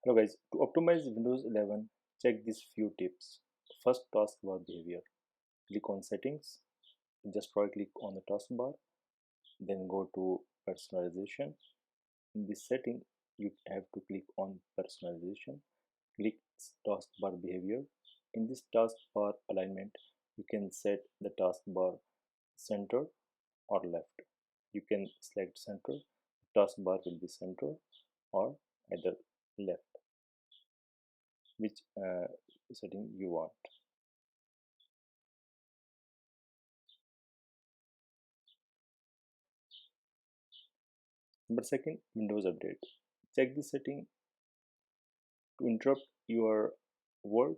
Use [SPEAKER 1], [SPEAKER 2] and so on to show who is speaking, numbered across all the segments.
[SPEAKER 1] Hello guys, to optimize Windows 11, check these few tips. First, taskbar behavior. Click on settings, just right click on the taskbar, then go to personalization. In this setting, you have to click on personalization. Click taskbar behavior. In this taskbar alignment, you can set the taskbar center or left. You can select center, taskbar will be center or either left, which setting you want. Number second, Windows Update. Check the setting to interrupt your work.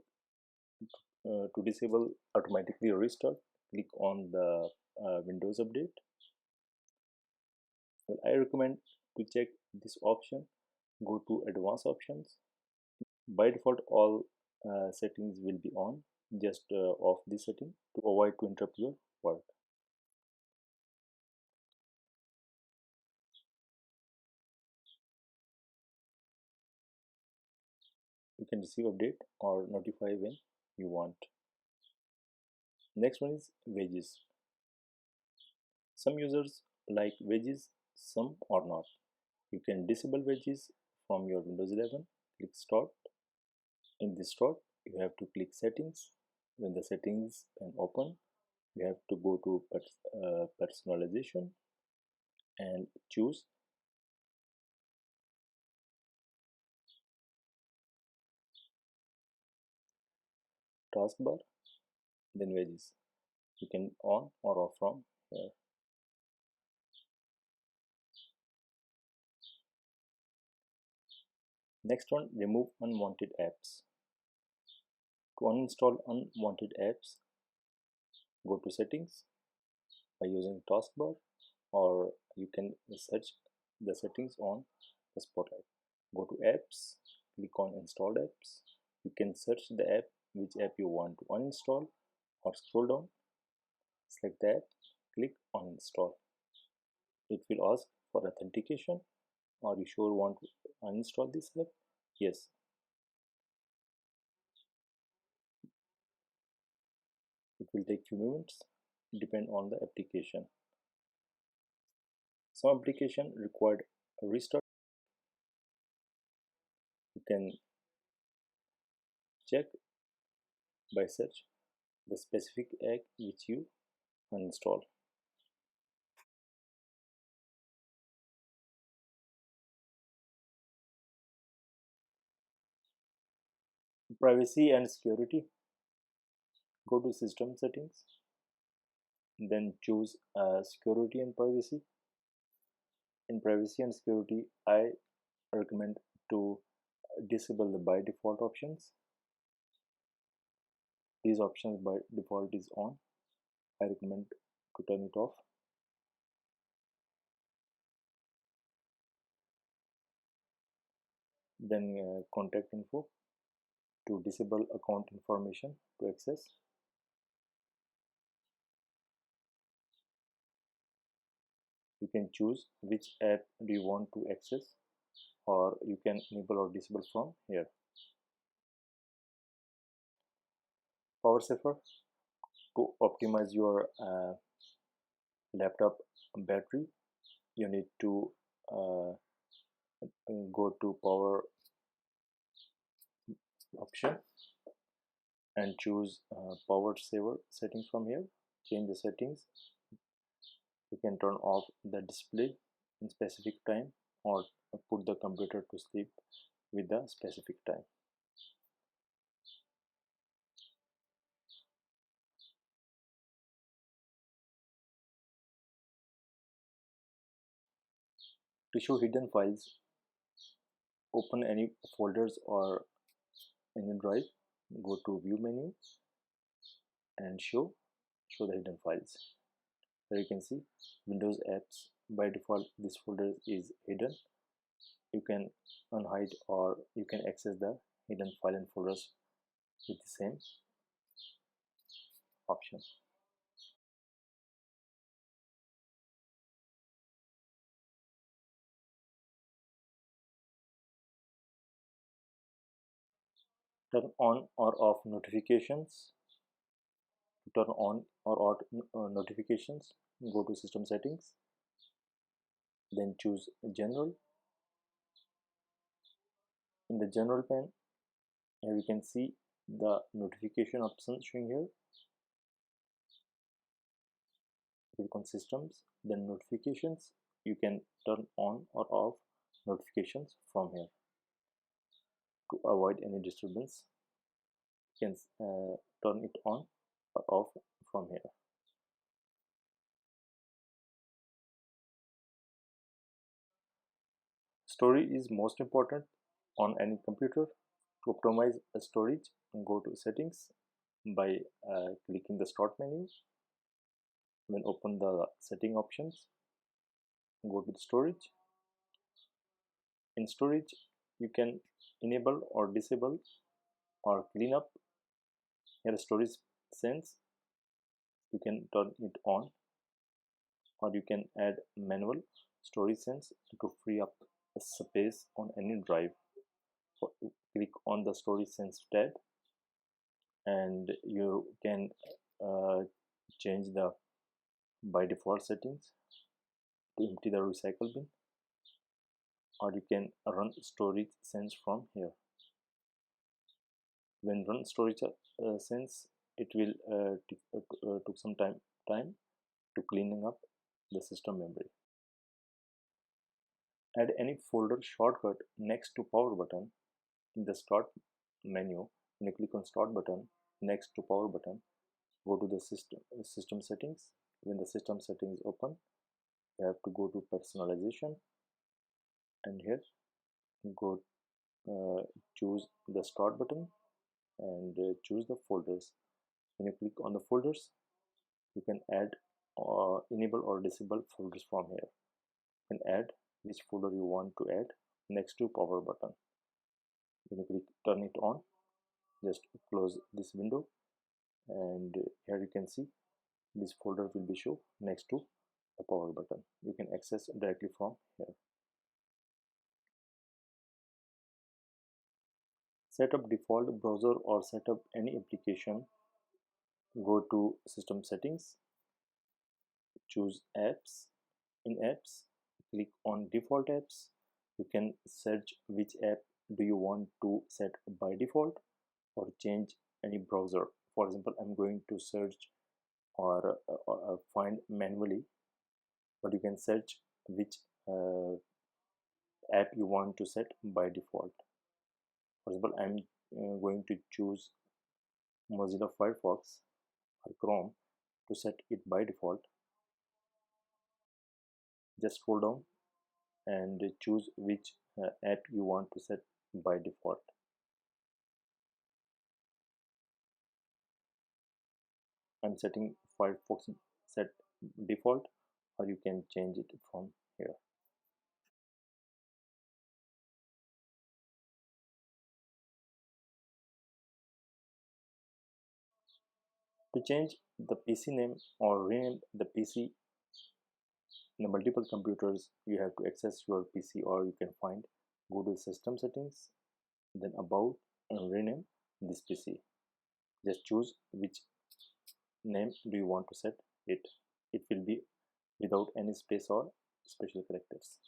[SPEAKER 1] To disable automatically restart, click on the Windows Update. Well, I recommend to check this option. Go to Advanced Options. By default, all settings will be on. Just off this setting to avoid to interrupt your work. You can receive update or notify when you want. Next one is wages. Some users like wages, some or not. You can disable wages from your Windows 11. Click Start. In this Start, you have to click Settings. When the settings can open, you have to go to Personalization and choose Taskbar, then Wages. You can on or off from here. Next one, remove unwanted apps. To uninstall unwanted apps, go to Settings by using taskbar, or you can search the settings on the spotlight. Go to apps, click on installed apps. You can search the app, which app you want to uninstall, or scroll down, select the app, click on install. It will ask for authentication. Are you sure want to uninstall this app? Yes. It will take few minutes, depend on the application. Some application required a restart. You can check by search the specific app which you uninstall. Privacy and security. Go to system settings, then choose security and privacy. In privacy and security, I recommend to disable the by default options. These options by default is on. I recommend to turn it off. Then contact info, to disable account information to access. You can choose which app do you want to access, or you can enable or disable from here. Power saver, to optimize your laptop battery, you need to go to power option and choose power saver settings from here. Change the settings. You can turn off the display in specific time, or put the computer to sleep with the specific time. To show hidden files, open any folders or any drive, go to view menu and show the hidden files. Here you can see Windows apps. By default this folder is hidden. You can unhide or you can access the hidden file and folders with the same option. Turn on or off notifications. To turn on or off notifications, go to system settings, then choose general. In the general pane, here you can see the notification option showing here. Click on systems, then notifications. You can turn on or off notifications from here. To avoid any disturbance, you can turn it on or off from here. Storage is most important on any computer. To optimize a storage, go to settings by clicking the start menu. Then open the setting options, go to the storage. In storage, you can enable or disable or clean up. Here storage sense, you can turn it on, or you can add manual storage sense to free up space on any drive. Click on the storage sense tab, and you can change the by default settings to empty the recycle bin, or you can run storage sense from here. When run storage sense, it will took some time to cleaning up the system memory. Add any folder shortcut next to power button. In the start menu, when you click on start button next to power button, go to the system settings. When the system settings open, you have to go to personalization, and here go choose the start button and choose the folders. When you click on the folders, you can add enable or disable folders from here. You can add which folder you want to add next to power button. When you click turn it on, just close this window, and here you can see this folder will be shown next to the power button. You can access directly from here. Set up default browser or set up any application. Go to system settings, choose apps. In apps, click on default apps. You can search which app do you want to set by default, or change any browser. For example, I'm going to search or find manually, but you can search which app you want to set by default. For example, I'm going to choose Mozilla Firefox or Chrome to set it by default. Just scroll down and choose which app you want to set by default. I'm setting Firefox set default, or you can change it from here. To change the PC name or rename the PC in the multiple computers, you have to access your PC, or you can find go to system settings, then about, and rename this PC. Just choose which name do you want to set it. It will be without any space or special characters.